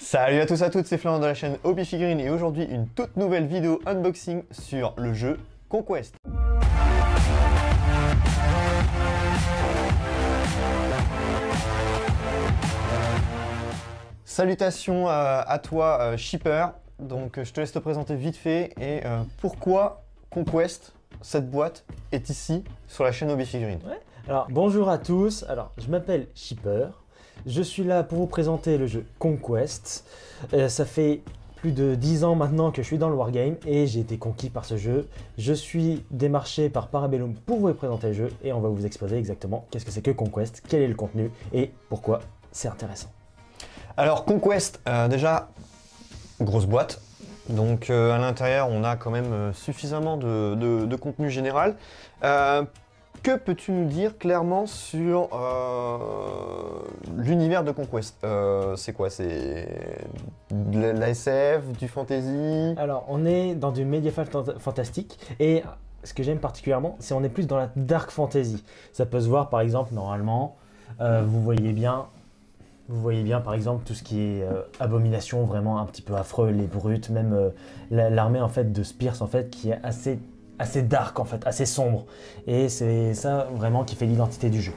Salut à tous et à toutes, c'est Florent de la chaîne Hobby Figurines et aujourd'hui une toute nouvelle vidéo unboxing sur le jeu Conquest. Salutations à toi shipper, donc je te laisse te présenter vite fait et pourquoi Conquest, cette boîte, est ici sur la chaîne Hobby Figurines. Ouais. Alors bonjour à tous, je m'appelle Shipper, je suis là pour vous présenter le jeu Conquest. Ça fait plus de 10 ans maintenant que je suis dans le Wargame et j'ai été conquis par ce jeu. Je suis démarché par Parabellum pour vous présenter le jeu et on va vous exposer exactement qu'est-ce que c'est que Conquest, quel est le contenu et pourquoi c'est intéressant. Alors Conquest, déjà, grosse boîte. Donc à l'intérieur, on a quand même suffisamment de contenu général. Que peux-tu nous dire clairement sur l'univers de Conquest? C'est quoi? C'est de la SF, du fantasy? Alors, on est dans du médiéval fantastique et ce que j'aime particulièrement, c'est on est plus dans la dark fantasy. Ça peut se voir par exemple, normalement, vous voyez bien par exemple tout ce qui est abomination, vraiment un petit peu affreux, les brutes, même l'armée en fait de Spears en fait qui est assez dark en fait, assez sombre. Et c'est ça vraiment qui fait l'identité du jeu.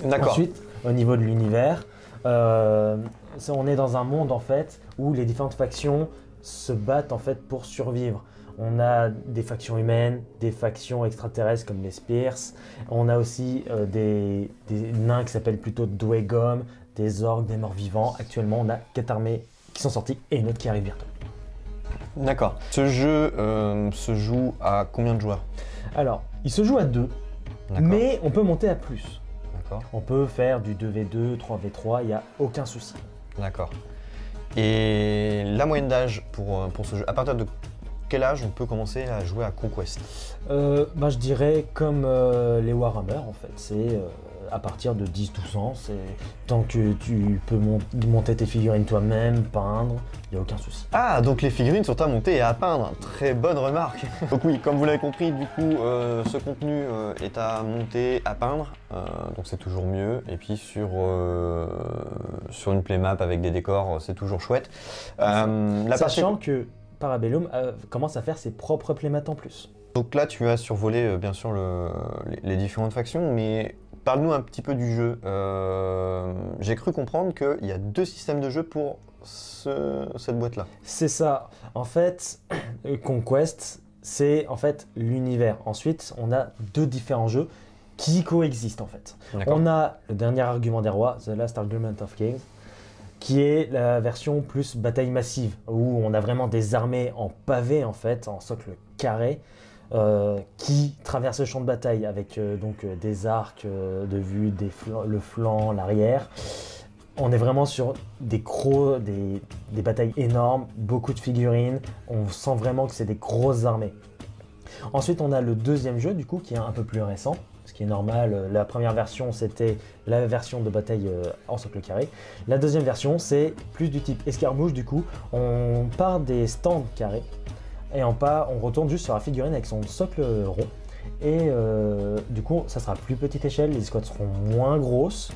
D'accord. Ensuite, au niveau de l'univers, on est dans un monde en fait où les différentes factions se battent en fait pour survivre. On a des factions humaines, des factions extraterrestres comme les Spears. On a aussi des nains qui s'appellent plutôt Dwegom, des orques, des morts vivants. Actuellement, on a 4 armées qui sont sorties et une autre qui arrive bientôt. D'accord. Ce jeu se joue à combien de joueurs? Alors, il se joue à 2, mais on peut monter à plus. D'accord. On peut faire du 2v2, 3v3, il n'y a aucun souci. D'accord. Et la moyenne d'âge pour ce jeu, à partir de quel âge on peut commencer à jouer à Conquest? Je dirais comme les Warhammer en fait, c'est à partir de 10-12 ans, tant que tu peux monter tes figurines toi-même, peindre, il n'y a aucun souci. Ah, donc les figurines sont à monter et à peindre, très bonne remarque. Donc oui, comme vous l'avez compris, du coup, ce contenu est à monter, à peindre, donc c'est toujours mieux. Et puis sur une playmap avec des décors, c'est toujours chouette. Sachant que Parabellum commence à faire ses propres playmats en plus. Donc là, tu as survolé bien sûr les différentes factions, mais parle-nous un petit peu du jeu. J'ai cru comprendre qu'il y a 2 systèmes de jeu pour cette boîte-là. C'est ça. En fait, Conquest, c'est en fait l'univers. Ensuite, on a 2 différents jeux qui coexistent en fait. On a le dernier argument des rois, The Last Argument of Kings, qui est la version plus bataille massive, où on a vraiment des armées en pavé en fait, en socle carré, qui traversent le champ de bataille avec des arcs de vue, le flanc, l'arrière. On est vraiment sur des batailles énormes, beaucoup de figurines, on sent vraiment que c'est des grosses armées. Ensuite on a le deuxième jeu du coup qui est un peu plus récent, ce qui est normal. La première version c'était la version de bataille en socle carré. La deuxième version c'est plus du type escarmouche, du coup on part des stands carrés et on retourne juste sur la figurine avec son socle rond. Et du coup ça sera plus petite échelle, les escouades seront moins grosses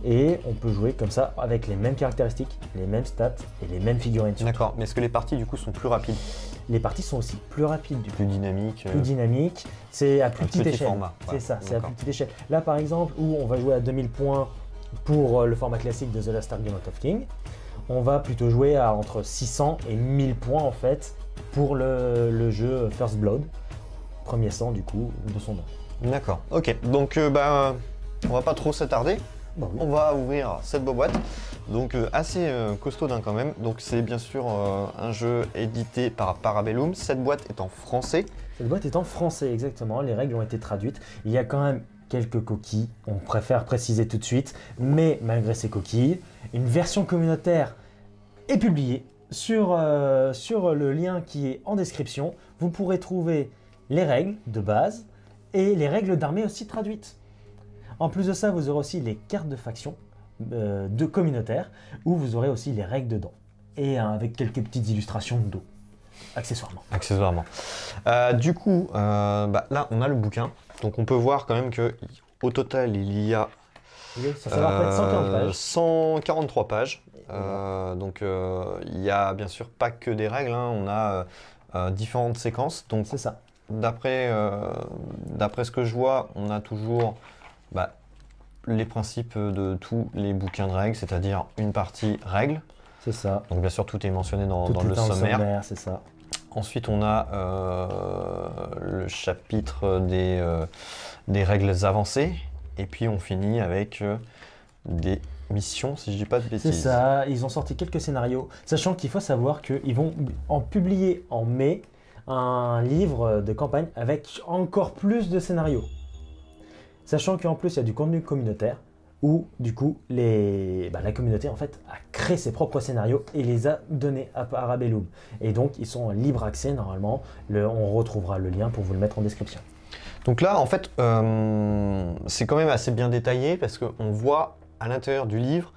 et on peut jouer comme ça avec les mêmes caractéristiques, les mêmes stats et les mêmes figurines. D'accord, mais est-ce que les parties du coup sont plus rapides? Les parties sont aussi plus rapides, plus dynamiques. Plus dynamiques, c'est à plus petite échelle. Format. C'est ça, c'est à plus petite échelle. Là par exemple où on va jouer à 2000 points pour le format classique de The Last Argument of King, on va plutôt jouer à entre 600 et 1000 points en fait pour le jeu First Blood. Premier sang du coup de son nom. D'accord, ok, donc on va pas trop s'attarder. Oui. On va ouvrir cette boîte, donc assez costaud quand même. Donc c'est bien sûr un jeu édité par Parabellum. Cette boîte est en français. Cette boîte est en français, exactement, les règles ont été traduites. Il y a quand même quelques coquilles, on préfère préciser tout de suite, mais malgré ces coquilles, une version communautaire est publiée sur le lien qui est en description. Vous pourrez trouver les règles de base et les règles d'armée aussi traduites. En plus de ça, vous aurez aussi les cartes de faction de communautaires où vous aurez aussi les règles dedans et avec quelques petites illustrations de dos, accessoirement. Du coup, là on a le bouquin, donc on peut voir quand même que au total il y a ça va être 140 pages. 143 pages. Donc il y a bien sûr pas que des règles, hein. On a différentes séquences. Donc C'est ça. d'après ce que je vois, on a toujours bah, les principes de tous les bouquins de règles, c'est-à-dire une partie règles. C'est ça. Donc bien sûr tout est mentionné dans Tout est le dans le sommaire. sommaire, c'est ça. Ensuite on a le chapitre des règles avancées. Et puis on finit avec des missions, si je dis pas de bêtises. C'est ça, ils ont sorti quelques scénarios, sachant qu'il faut savoir qu'ils vont en publier en mai un livre de campagne avec encore plus de scénarios. Sachant qu'en plus il y a du contenu communautaire, où du coup la communauté en fait a créé ses propres scénarios et les a donnés à Parabellum. Et donc ils sont en libre accès normalement, on retrouvera le lien pour vous le mettre en description. Donc là, en fait, c'est quand même assez bien détaillé parce qu'on voit à l'intérieur du livre,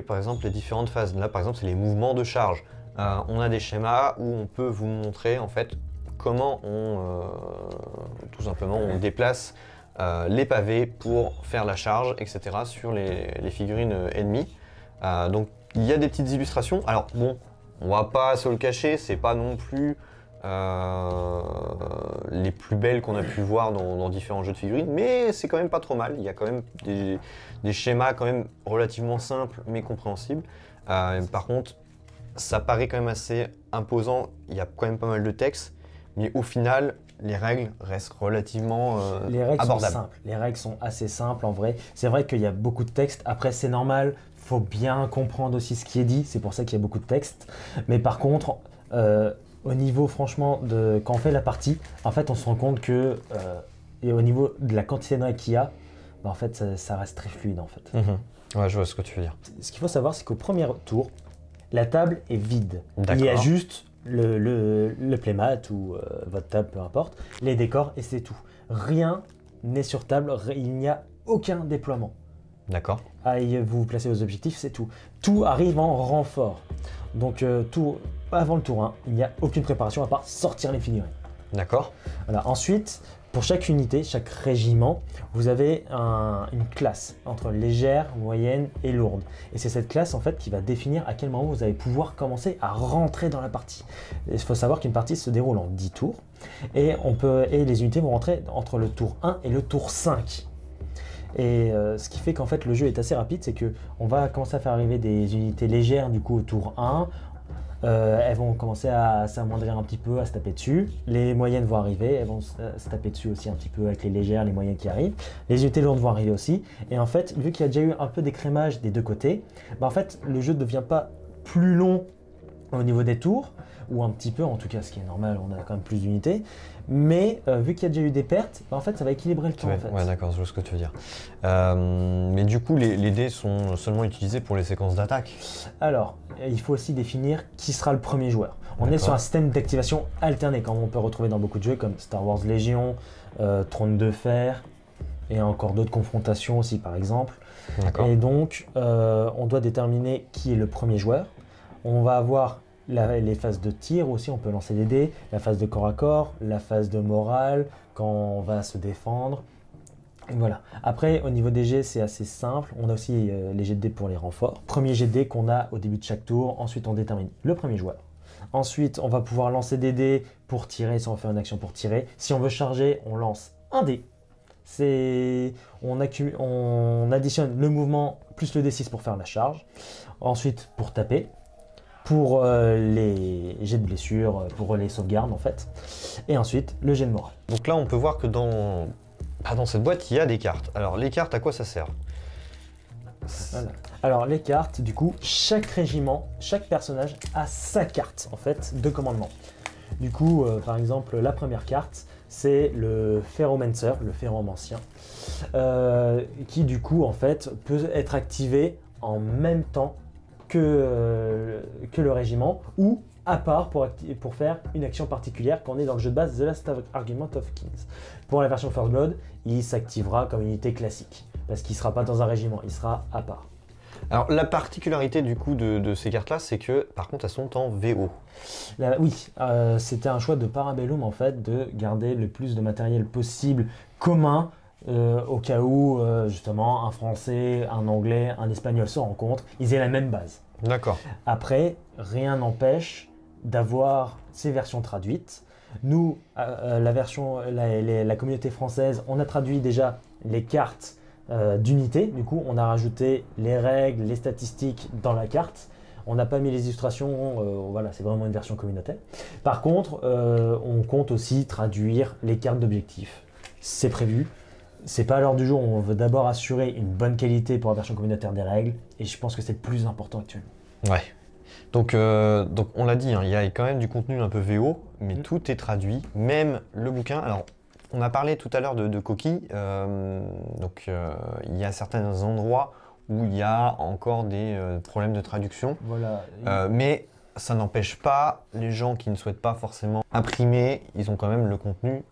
par exemple, les différentes phases. Là, par exemple, c'est les mouvements de charge. On a des schémas où on peut vous montrer en fait comment tout simplement, on déplace les pavés pour faire la charge, etc. sur les figurines ennemies. Donc, il y a des petites illustrations. Alors bon, on va pas se le cacher, c'est pas non plus les plus belles qu'on a pu voir dans différents jeux de figurines, mais c'est quand même pas trop mal. Il y a quand même des schémas quand même relativement simples mais compréhensibles. Par contre, ça paraît quand même assez imposant. Il y a quand même pas mal de texte, mais au final, les règles restent relativement les règles abordables. sont simples. Les règles sont assez simples en vrai. C'est vrai qu'il y a beaucoup de texte. Après, c'est normal. Faut bien comprendre aussi ce qui est dit. C'est pour ça qu'il y a beaucoup de texte. Mais par contre, au niveau franchement de quand on fait la partie, en fait on se rend compte que et au niveau de la quantité de règles qu'il y a, en fait ça reste très fluide en fait. Ouais, je vois ce que tu veux dire. Ce qu'il faut savoir c'est qu'au premier tour, la table est vide. D'accord. Il y a juste le playmat ou votre table, peu importe, les décors et c'est tout. Rien n'est sur table, il n'y a aucun déploiement. D'accord. Vous placez vos objectifs, c'est tout. Tout arrive en renfort. Donc tout avant le tour 1, il n'y a aucune préparation à part sortir les figurines. D'accord. Voilà. Ensuite, pour chaque unité, chaque régiment, vous avez une classe entre légère, moyenne et lourde. Et c'est cette classe en fait qui va définir à quel moment vous allez pouvoir commencer à rentrer dans la partie. Il faut savoir qu'une partie se déroule en 10 tours et les unités vont rentrer entre le tour 1 et le tour 5. Et ce qui fait qu'en fait le jeu est assez rapide, c'est qu'on va commencer à faire arriver des unités légères du coup au tour 1. Elles vont commencer à s'amoindrir un petit peu, à se taper dessus. Les moyennes vont arriver, elles vont se taper dessus aussi un petit peu avec les légères, les moyennes qui arrivent. Les unités lourdes vont arriver aussi. Et en fait, vu qu'il y a déjà eu un peu d'écrémage des deux côtés, en fait, le jeu ne devient pas plus long au niveau des tours, ou un petit peu, en tout cas, ce qui est normal, on a quand même plus d'unités. Mais vu qu'il y a déjà eu des pertes, en fait, ça va équilibrer le temps. Ouais, en fait. ouais, d'accord, je vois ce que tu veux dire. Mais du coup, les dés sont seulement utilisés pour les séquences d'attaque. Alors, il faut aussi définir qui sera le premier joueur. On est sur un système d'activation alterné, comme on peut retrouver dans beaucoup de jeux comme Star Wars Légion, Trône de Fer, et encore d'autres confrontations aussi, par exemple. Et donc, on doit déterminer qui est le premier joueur. On va avoir les phases de tir aussi, on peut lancer des dés, la phase de corps à corps, la phase de morale, quand on va se défendre. Et voilà. Après, au niveau des jets, c'est assez simple. On a aussi les jets de dés pour les renforts. Premier jet de dés qu'on a au début de chaque tour. Ensuite, on détermine le premier joueur. Ensuite, on va pouvoir lancer des dés pour tirer, si on veut faire une action pour tirer. Si on veut charger, on lance un dé. On additionne le mouvement plus le D6 pour faire la charge. Ensuite, pour taper. Pour les jets de blessure, pour les sauvegardes en fait. Et ensuite, le jet de morale. Donc là, on peut voir que dans cette boîte, il y a des cartes. Alors, les cartes, à quoi ça sert? Voilà. Alors, les cartes, du coup, chaque régiment, chaque personnage a sa carte en fait de commandement. Du coup, par exemple, la première carte, c'est le Ferromancer, le ferromancien, qui du coup, en fait, peut être activé en même temps que le régiment ou à part pour faire une action particulière quand on est dans le jeu de base The Last Argument of Kings. Pour la version First Blood, il s'activera comme unité classique parce qu'il ne sera pas dans un régiment, il sera à part. Alors la particularité du coup de ces cartes là, c'est que par contre elles sont en VO. Oui, c'était un choix de Parabellum en fait de garder le plus de matériel possible commun au cas où justement un français, un anglais, un espagnol se rencontrent, ils aient la même base. D'accord. Après, rien n'empêche d'avoir ces versions traduites. Nous, la communauté française, on a traduit déjà les cartes d'unité. Du coup, on a rajouté les règles, les statistiques dans la carte. On n'a pas mis les illustrations, voilà, c'est vraiment une version communautaire. Par contre, on compte aussi traduire les cartes d'objectifs. C'est prévu. C'est pas à l'heure du jour, on veut d'abord assurer une bonne qualité pour la version communautaire des règles, et je pense que c'est le plus important actuellement. Ouais. Donc on l'a dit, hein, il y a quand même du contenu un peu VO, mais tout est traduit, même le bouquin. Alors, on a parlé tout à l'heure de coquilles, il y a certains endroits où il y a encore des problèmes de traduction, Voilà. mais ça n'empêche pas les gens qui ne souhaitent pas forcément imprimer, ils ont quand même le contenu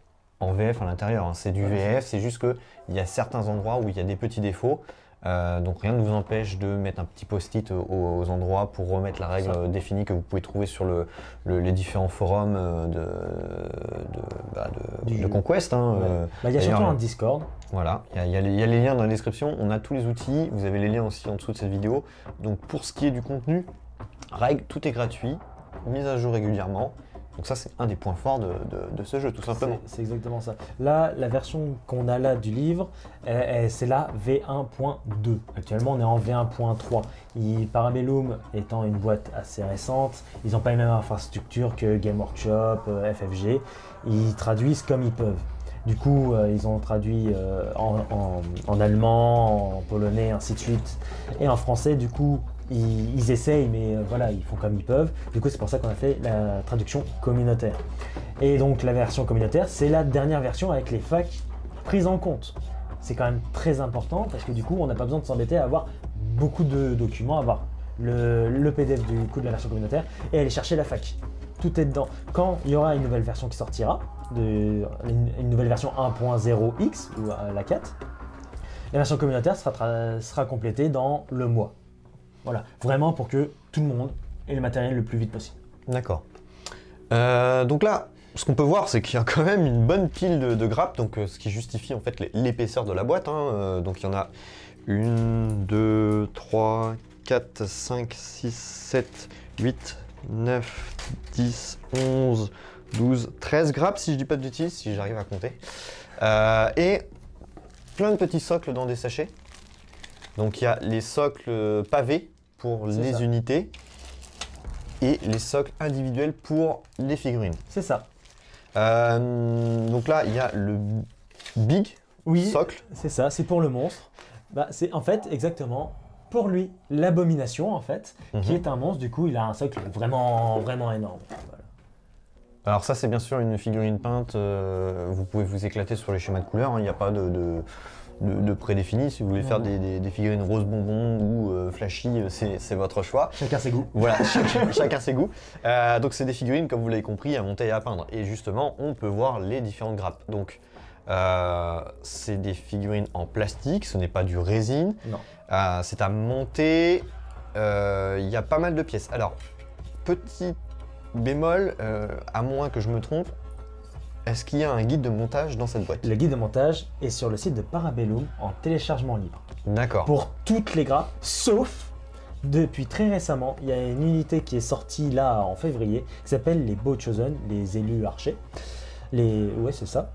en VF à l'intérieur, hein. C'est du VF, c'est juste qu'il y a certains endroits où il y a des petits défauts. Donc rien ne vous empêche de mettre un petit post-it aux endroits pour remettre la règle définie que vous pouvez trouver sur les différents forums de Conquest. Hein. Il y a surtout un Discord. Voilà, il y a les liens dans la description, on a tous les outils, vous avez les liens aussi en dessous de cette vidéo. Donc pour ce qui est du contenu, règles, tout est gratuit, mise à jour régulièrement. Donc ça, c'est un des points forts de ce jeu, tout simplement. C'est exactement ça. Là, la version qu'on a là du livre, c'est la V1.2. Actuellement, on est en V1.3. Parabellum étant une boîte assez récente, ils n'ont pas les mêmes infrastructures que Game Workshop, FFG. Ils traduisent comme ils peuvent. Du coup, ils ont traduit en allemand, en polonais, ainsi de suite, et en français. Du coup, ils essayent, mais voilà, ils font comme ils peuvent. Du coup, c'est pour ça qu'on a fait la traduction communautaire. Et donc, la version communautaire, c'est la dernière version avec les facs prises en compte. C'est quand même très important parce que du coup, on n'a pas besoin de s'embêter à avoir beaucoup de documents, avoir le PDF du coup de la version communautaire et aller chercher la fac. Tout est dedans. Quand il y aura une nouvelle version qui sortira, une nouvelle version 1.0x ou la 4, la version communautaire sera complétée dans le mois. Voilà, vraiment pour que tout le monde ait le matériel le plus vite possible. D'accord. Donc là, ce qu'on peut voir, c'est qu'il y a quand même une bonne pile de grappes, donc ce qui justifie en fait l'épaisseur de la boîte. Hein. Donc il y en a 1, 2, 3, 4, 5, 6, 7, 8, 9, 10, 11, 12, 13 grappes si je dis pas de bêtises, si j'arrive à compter. Et plein de petits socles dans des sachets. Donc il y a les socles pavés pour les unités et les socles individuels pour les figurines. C'est ça. Donc là, il y a le big socle. C'est ça, c'est pour le monstre. C'est en fait exactement pour lui l'abomination en fait, qui est un monstre. Du coup, il a un socle vraiment énorme. Voilà. Alors ça, c'est bien sûr une figurine peinte. Vous pouvez vous éclater sur les schémas de couleurs. Il n'y a pas de prédéfini. Si vous voulez faire des figurines rose bonbon ou flashy, c'est votre choix. Chacun ses goûts. Voilà, chacun ses goûts. Donc c'est des figurines, comme vous l'avez compris, à monter et à peindre. Et justement, on peut voir les différentes grappes. Donc c'est des figurines en plastique, ce n'est pas du résine. Non. C'est à monter. Il y a pas mal de pièces. Alors, petit bémol, à moins que je me trompe, est-ce qu'il y a un guide de montage dans cette boîte? Le guide de montage est sur le site de Parabellum en téléchargement libre. D'accord. Pour toutes les grappes, sauf depuis très récemment, il y a une unité qui est sortie là en février qui s'appelle les Beaux Chosen, les élus archers. Ouais, c'est ça.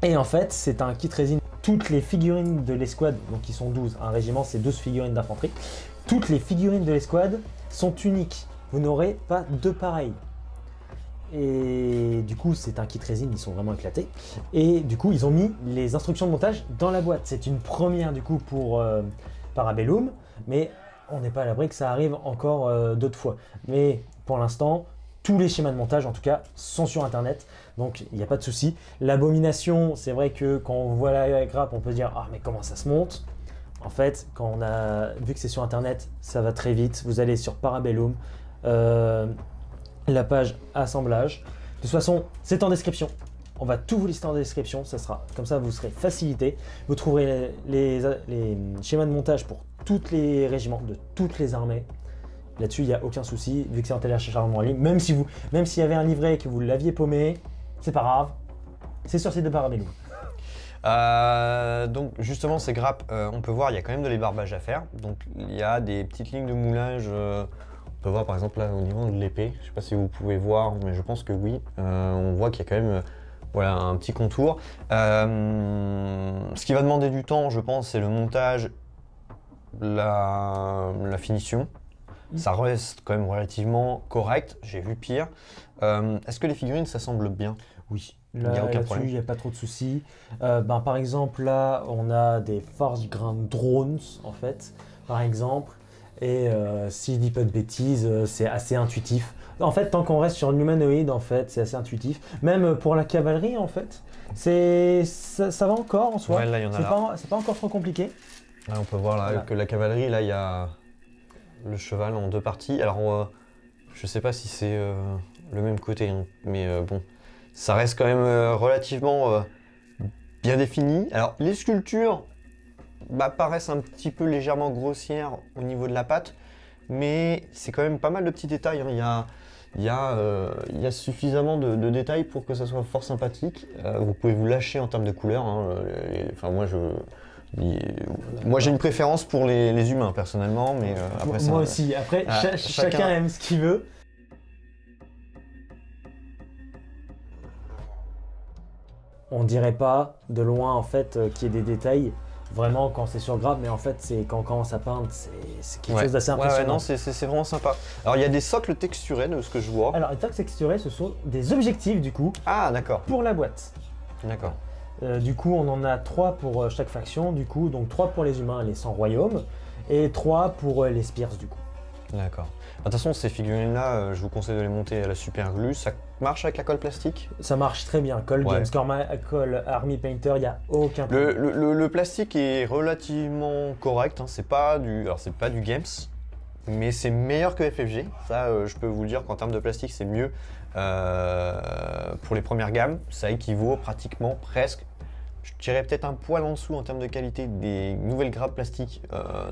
Et en fait, c'est un kit résine. Toutes les figurines de l'escouade, donc ils sont 12, un régiment c'est 12 figurines d'infanterie. Toutes les figurines de l'escouade sont uniques. Vous n'aurez pas deux pareilles. Et du coup, c'est un kit résine, ils sont vraiment éclatés. Et du coup, ils ont mis les instructions de montage dans la boîte. C'est une première du coup pour Parabellum, mais on n'est pas à l'abri que ça arrive encore d'autres fois. Mais pour l'instant, tous les schémas de montage, en tout cas, sont sur Internet, donc il n'y a pas de souci. L'abomination, c'est vrai que quand on voit la grappe, on peut dire « Ah, mais comment ça se monte ?» En fait, quand on a vu que c'est sur Internet, ça va très vite. Vous allez sur Parabellum, la page assemblage. De toute façon, c'est en description. On va tout vous lister en description, ça sera comme ça, vous serez facilité. Vous trouverez les schémas de montage pour tous les régiments de toutes les armées. Là-dessus, il n'y a aucun souci, vu que c'est en téléchargement en ligne. Même s'il y avait un livret et que vous l'aviez paumé, c'est pas grave. C'est sur le site de Parabellum. Donc justement ces grappes, on peut voir il y a quand même de l'ébarbage à faire. Donc il y a des petites lignes de moulage. On peut voir par exemple là au niveau de l'épée. Je sais pas si vous pouvez voir, mais je pense que oui. On voit qu'il y a quand même voilà, un petit contour. Ce qui va demander du temps, je pense, c'est le montage, la finition. Ça reste quand même relativement correct. J'ai vu pire. Est-ce que les figurines s'assemblent bien? Oui. Il n'y a aucun Là-dessus, problème. il n'y a pas trop de soucis. Par exemple, là, on a des Forge Ground Drones, en fait, par exemple. Et si je dis pas de bêtises, c'est assez intuitif. En fait, tant qu'on reste sur l'humanoïde, en fait, c'est assez intuitif. Même pour la cavalerie, en fait, ça va encore en soi. Ouais, là, il y en a là. C'est pas encore trop compliqué. Là, on peut voir là, Voilà. que la cavalerie, là, il y a le cheval en deux parties. Alors, je sais pas si c'est le même côté, hein, mais bon, ça reste quand même relativement bien défini. Alors, les sculptures paraissent un petit peu légèrement grossières au niveau de la patte, mais c'est quand même pas mal de petits détails, hein. Il y a suffisamment de détails pour que ça soit fort sympathique. Vous pouvez vous lâcher en termes de couleurs, hein. Enfin, moi j'ai une préférence pour les humains personnellement, mais après ça, Moi aussi. Après, chacun aime ce qu'il veut. On dirait pas de loin en fait qu'il y ait des détails vraiment quand c'est sur grappe, mais en fait c'est quand on commence à peindre, c'est quelque chose d'assez impressionnant. non, c'est vraiment sympa. Alors il y a des socles texturés de ce que je vois. Alors les tags texturés, ce sont des objectifs du coup Ah d'accord, pour la boîte. d'accord. Du coup, on en a 3 pour chaque faction, du coup, donc 3 pour les humains et les 100 royaumes, et 3 pour les Spears du coup. D'accord. De toute façon, ces figurines-là, je vous conseille de les monter à la super glue. Ça marche avec la colle plastique? Ça marche très bien, Coll Ouais. Games, Coll Army Painter, il n'y a aucun problème. Le plastique est relativement correct, hein. C'est pas du Games, mais c'est meilleur que FFG. Ça, je peux vous le dire qu'en termes de plastique, c'est mieux. Pour les premières gammes, ça équivaut pratiquement presque, je dirais peut-être un poil en dessous en termes de qualité des nouvelles grappes plastiques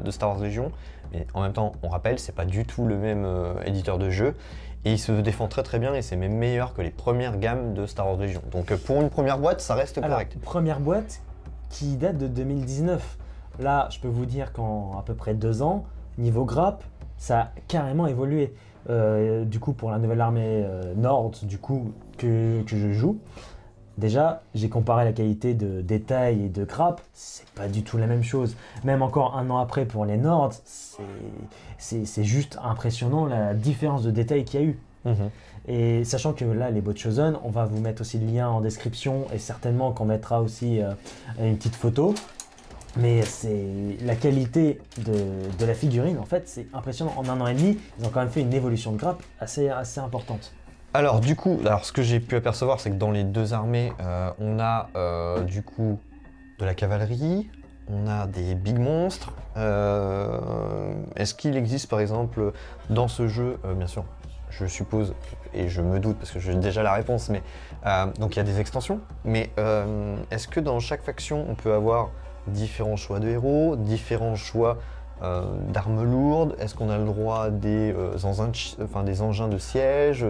de Star Wars Legion. Mais en même temps, on rappelle, c'est pas du tout le même éditeur de jeu. Et il se défend très très bien et c'est même meilleur que les premières gammes de Star Wars Legion. Donc pour une première boîte, ça reste correct. Alors, première boîte qui date de 2019. Là, je peux vous dire qu'en à peu près 2 ans, niveau grappe, ça a carrément évolué. Du coup, pour la nouvelle armée Nord, du coup, que je joue, déjà, j'ai comparé la qualité de détail et de grappe, c'est pas du tout la même chose. Même encore 1 an après pour les Nords, c'est juste impressionnant la différence de détail qu'il y a eu. Mhm. Et sachant que là, les bots Chosen, on va vous mettre aussi le lien en description et certainement qu'on mettra aussi une petite photo. Mais c'est la qualité de la figurine, en fait, c'est impressionnant. En 1 an et demi, ils ont quand même fait une évolution de grappe assez importante. Alors du coup, ce que j'ai pu apercevoir, c'est que dans les deux armées, on a du coup de la cavalerie, on a des big monstres. Est-ce qu'il existe par exemple dans ce jeu, bien sûr, je suppose, et je me doute parce que j'ai déjà la réponse, mais donc il y a des extensions, mais est-ce que dans chaque faction on peut avoir différents choix de héros, différents choix d'armes lourdes? Est-ce qu'on a le droit à des engins de siège?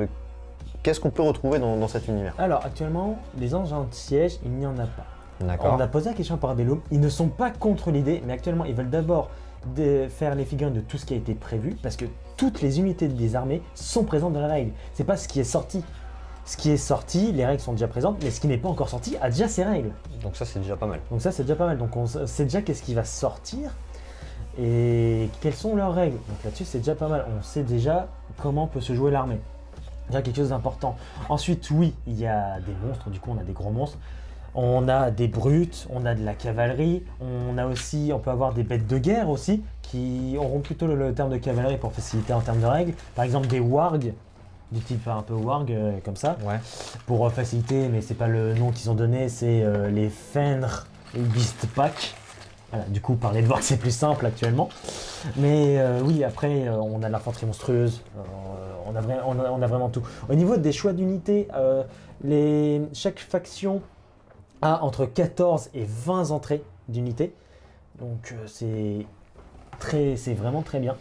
Qu'est-ce qu'on peut retrouver dans cet univers? Alors actuellement, les engins de siège, il n'y en a pas. D'accord. On a posé la question par Bellum, ils ne sont pas contre l'idée, mais actuellement ils veulent d'abord faire les figurines de tout ce qui a été prévu, parce que toutes les unités des armées sont présentes dans la règle. C'est pas ce qui est sorti. Ce qui est sorti, les règles sont déjà présentes, mais ce qui n'est pas encore sorti a déjà ses règles. Donc ça c'est déjà pas mal. Donc ça c'est déjà pas mal. Donc on sait déjà qu'est-ce qui va sortir et quelles sont leurs règles. Donc là-dessus c'est déjà pas mal. On sait déjà comment peut se jouer l'armée. Déjà quelque chose d'important. Ensuite oui, il y a des monstres, du coup on a des gros monstres. On a des brutes, on a de la cavalerie, on peut avoir des bêtes de guerre aussi, qui auront plutôt le terme de cavalerie pour faciliter en termes de règles. Par exemple des wargs, du type un peu warg comme ça, Ouais. pour faciliter, mais c'est pas le nom qu'ils ont donné, c'est les Fenrir Beast Pack. Voilà, du coup, parler de warg c'est plus simple actuellement. Mais oui, après, on a l'infanterie monstrueuse, on a vraiment tout. Au niveau des choix d'unités, chaque faction a entre 14 et 20 entrées d'unités. Donc c'est vraiment très bien.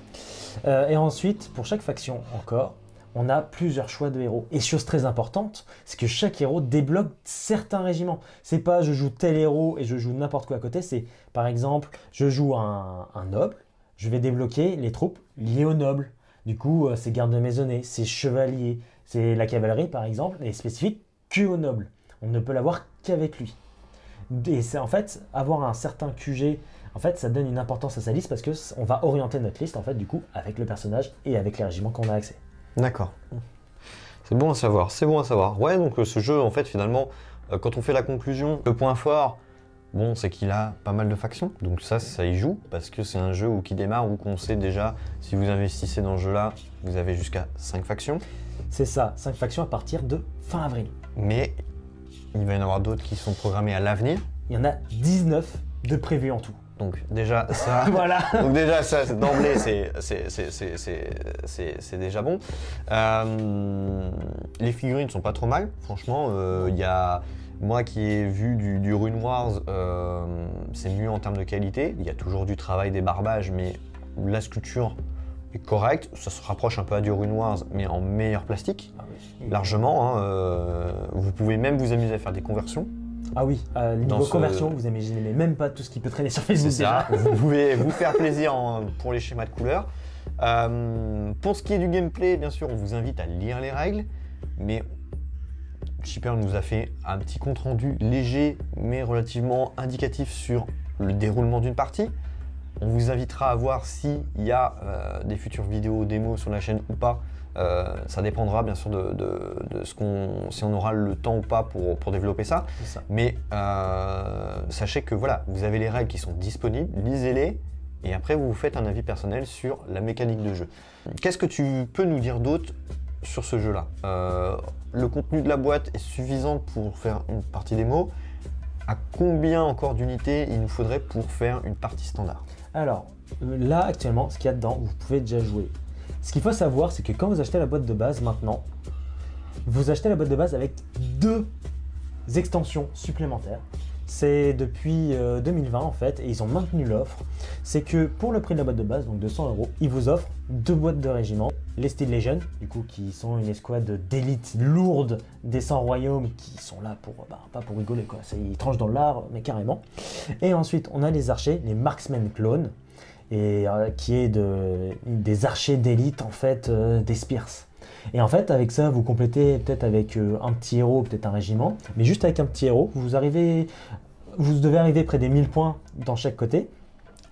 Et ensuite, pour chaque faction encore, on a plusieurs choix de héros. Et chose très importante, c'est que chaque héros débloque certains régiments. C'est pas je joue tel héros et je joue n'importe quoi à côté, c'est par exemple, je joue un noble, je vais débloquer les troupes liées au noble. Du coup, c'est garde maisonnée, c'est chevalier, c'est la cavalerie par exemple, est spécifique que au noble. On ne peut l'avoir qu'avec lui. Et c'est en fait, avoir un certain QG, en fait, ça donne une importance à sa liste parce qu'on va orienter notre liste en fait, du coup, avec le personnage et avec les régiments qu'on a accès. D'accord. C'est bon à savoir, c'est bon à savoir. Ouais, donc ce jeu, en fait, finalement, quand on fait la conclusion, le point fort, bon, c'est qu'il a pas mal de factions. Donc ça y joue, parce que c'est un jeu qui démarre, où on sait déjà, si vous investissez dans ce jeu-là, vous avez jusqu'à 5 factions. C'est ça, 5 factions à partir de fin avril. Mais il va y en avoir d'autres qui sont programmées à l'avenir. Il y en a 19 de prévus en tout. Donc déjà ça, voilà. Donc déjà ça d'emblée c'est déjà bon. Les figurines sont pas trop mal, franchement. Il y a moi qui ai vu du Rune Wars, c'est mieux en termes de qualité. Il y a toujours du travail des barbages, mais la sculpture est correcte. Ça se rapproche un peu à du Rune Wars, mais en meilleur plastique, largement. Hein. Vous pouvez même vous amuser à faire des conversions. Ah oui, niveau conversion, vous imaginez même pas tout ce qui peut traîner sur Facebook déjà. Vous pouvez vous faire plaisir pour les schémas de couleurs. Pour ce qui est du gameplay, bien sûr, on vous invite à lire les règles, mais Shipper nous a fait un petit compte rendu léger, mais relativement indicatif sur le déroulement d'une partie. On vous invitera à voir s'il y a des futures vidéos démos sur la chaîne ou pas. Ça dépendra bien sûr de si on aura le temps ou pas pour développer ça. Mais sachez que voilà, vous avez les règles qui sont disponibles, lisez-les et après vous vous faites un avis personnel sur la mécanique de jeu. Qu'est-ce que tu peux nous dire d'autre sur ce jeu-là? Le contenu de la boîte est suffisant pour faire une partie démo. À combien encore d'unités il nous faudrait pour faire une partie standard? Alors là actuellement, ce qu'il y a dedans, vous pouvez déjà jouer. Ce qu'il faut savoir, c'est que quand vous achetez la boîte de base maintenant, vous achetez la boîte de base avec 2 extensions supplémentaires. C'est depuis 2020 en fait, et ils ont maintenu l'offre. C'est que pour le prix de la boîte de base, donc 200 €, ils vous offrent 2 boîtes de régiment. Les Steel Legion, du coup, qui sont une escouade d'élite lourde des 100 royaumes, qui sont là pour, pas pour rigoler quoi, ils tranchent dans l'art, mais carrément. Et ensuite, on a les archers, les Marksmen Clones, et qui est des archers d'élite en fait des Spears. Et en fait avec ça vous complétez peut-être avec un petit héros, peut-être un régiment, mais juste avec un petit héros, vous devez arriver près des 1000 points dans chaque côté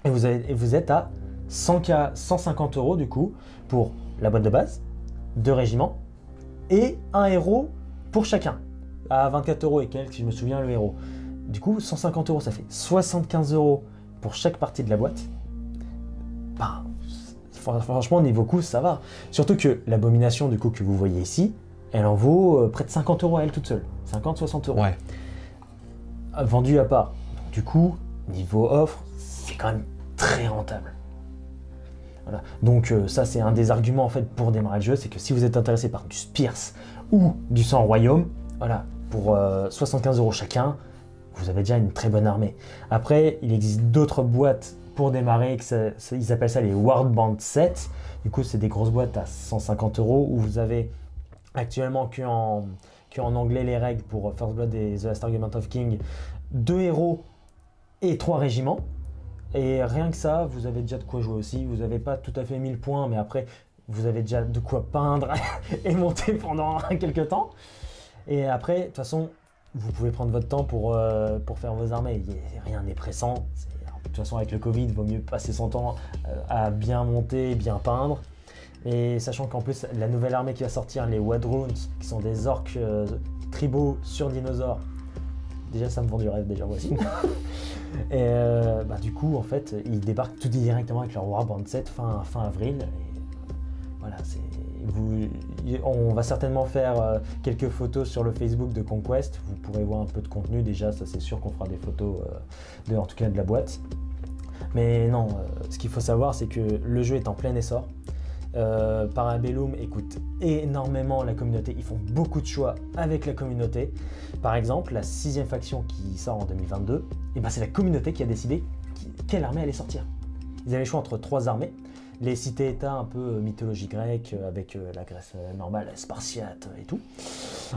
et vous êtes à 150 € du coup pour la boîte de base, 2 régiments et un héros pour chacun, à 24 € et quelques si je me souviens le héros. Du coup 150 € ça fait 75 € pour chaque partie de la boîte. Bah, franchement, niveau coût, ça va. Surtout que l'abomination du coup que vous voyez ici, elle en vaut près de 50 € à elle toute seule. 50-60 €. Ouais. Vendue à part. Donc, du coup, niveau offre, c'est quand même très rentable. Voilà. Donc ça, c'est un des arguments en fait pour démarrer le jeu, c'est que si vous êtes intéressé par du Spears ou du 100 royaume, voilà, pour 75 € chacun, vous avez déjà une très bonne armée. Après, il existe d'autres boîtes pour démarrer, ils appellent ça les Warband Sets. Du coup, c'est des grosses boîtes à 150 € où vous avez actuellement que en anglais les règles pour First Blood et The Last Argument of King, 2 héros et 3 régiments. Et rien que ça, vous avez déjà de quoi jouer aussi. Vous n'avez pas tout à fait 1000 points, mais après, vous avez déjà de quoi peindre et monter pendant quelques temps. Et après, de toute façon, vous pouvez prendre votre temps pour faire vos armées. Rien n'est pressant. De toute façon, avec le Covid, il vaut mieux passer son temps à bien monter, bien peindre. Et sachant qu'en plus, la nouvelle armée qui va sortir, les Wadroons, qui sont des orques tribaux sur dinosaures, déjà ça me vend du rêve, déjà moi aussi. Et du coup, en fait, ils débarquent tout directement avec leur Warband 7 fin avril. Et, voilà, on va certainement faire quelques photos sur le Facebook de Conquest. Vous pourrez voir un peu de contenu déjà, ça c'est sûr qu'on fera des photos en tout cas de la boîte. Mais non, ce qu'il faut savoir, c'est que le jeu est en plein essor. Parabellum écoute énormément la communauté, ils font beaucoup de choix avec la communauté. Par exemple, la 6e faction qui sort en 2022, et c'est la communauté qui a décidé quelle armée allait sortir. Ils avaient le choix entre 3 armées. les cités-états un peu mythologie grecque avec la Grèce normale, spartiate et tout.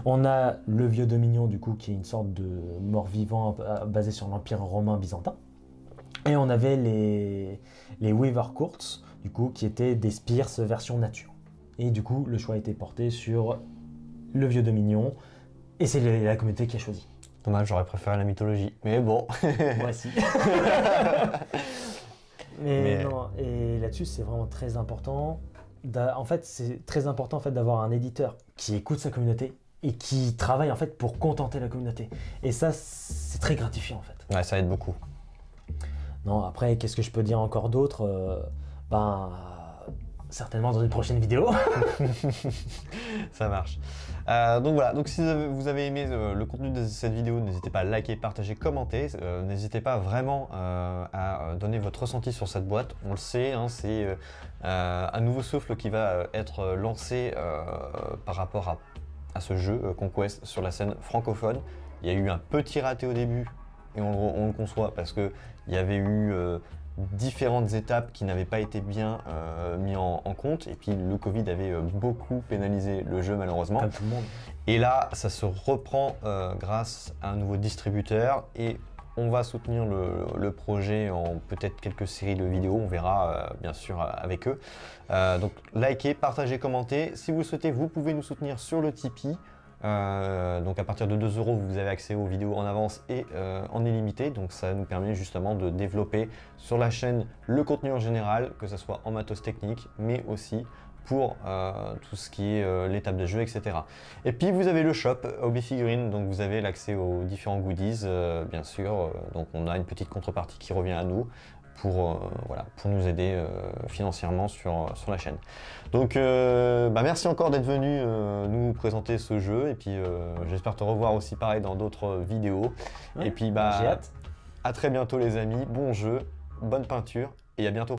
On a le vieux Dominion du coup qui est une sorte de mort-vivant basé sur l'Empire romain byzantin. Et on avait les Weaver Courts du coup qui étaient des Spears version nature. Et du coup le choix a été porté sur le vieux Dominion et c'est la communauté qui a choisi. Dommage, j'aurais préféré la mythologie, mais bon. Moi aussi. Mais non, et là-dessus, c'est vraiment très important. En fait, c'est très important en fait, d'avoir un éditeur qui écoute sa communauté et qui travaille en fait, pour contenter la communauté. Et ça, c'est très gratifiant en fait. Ouais, ça aide beaucoup. Non, après, qu'est-ce que je peux dire encore d'autre certainement dans une prochaine vidéo. Ça marche. Donc voilà, donc si vous avez aimé le contenu de cette vidéo, n'hésitez pas à liker, partager, commenter. N'hésitez pas vraiment à donner votre ressenti sur cette boîte. On le sait, hein, c'est un nouveau souffle qui va être lancé par rapport à ce jeu Conquest sur la scène francophone. Il y a eu un petit raté au début, et on le conçoit parce qu'il y avait eu différentes étapes qui n'avaient pas été bien mis en compte, et puis le Covid avait beaucoup pénalisé le jeu malheureusement. Comme tout le monde. Et là ça se reprend grâce à un nouveau distributeur, et on va soutenir le projet en peut-être quelques séries de vidéos, on verra bien sûr avec eux. Donc likez, partagez, commentez. Si vous le souhaitez, vous pouvez nous soutenir sur le Tipeee. Donc à partir de 2 €, vous avez accès aux vidéos en avance et en illimité, donc ça nous permet justement de développer sur la chaîne le contenu en général, que ce soit en matos technique, mais aussi pour tout ce qui est l'étape de jeu, etc. Et puis vous avez le shop Hobby Figurines, donc vous avez l'accès aux différents goodies, bien sûr, donc on a une petite contrepartie qui revient à nous, pour nous aider financièrement sur la chaîne. Donc merci encore d'être venu nous présenter ce jeu, et puis j'espère te revoir aussi pareil dans d'autres vidéos. Ouais, et puis j'ai hâte. à très bientôt les amis, bon jeu, bonne peinture et à bientôt.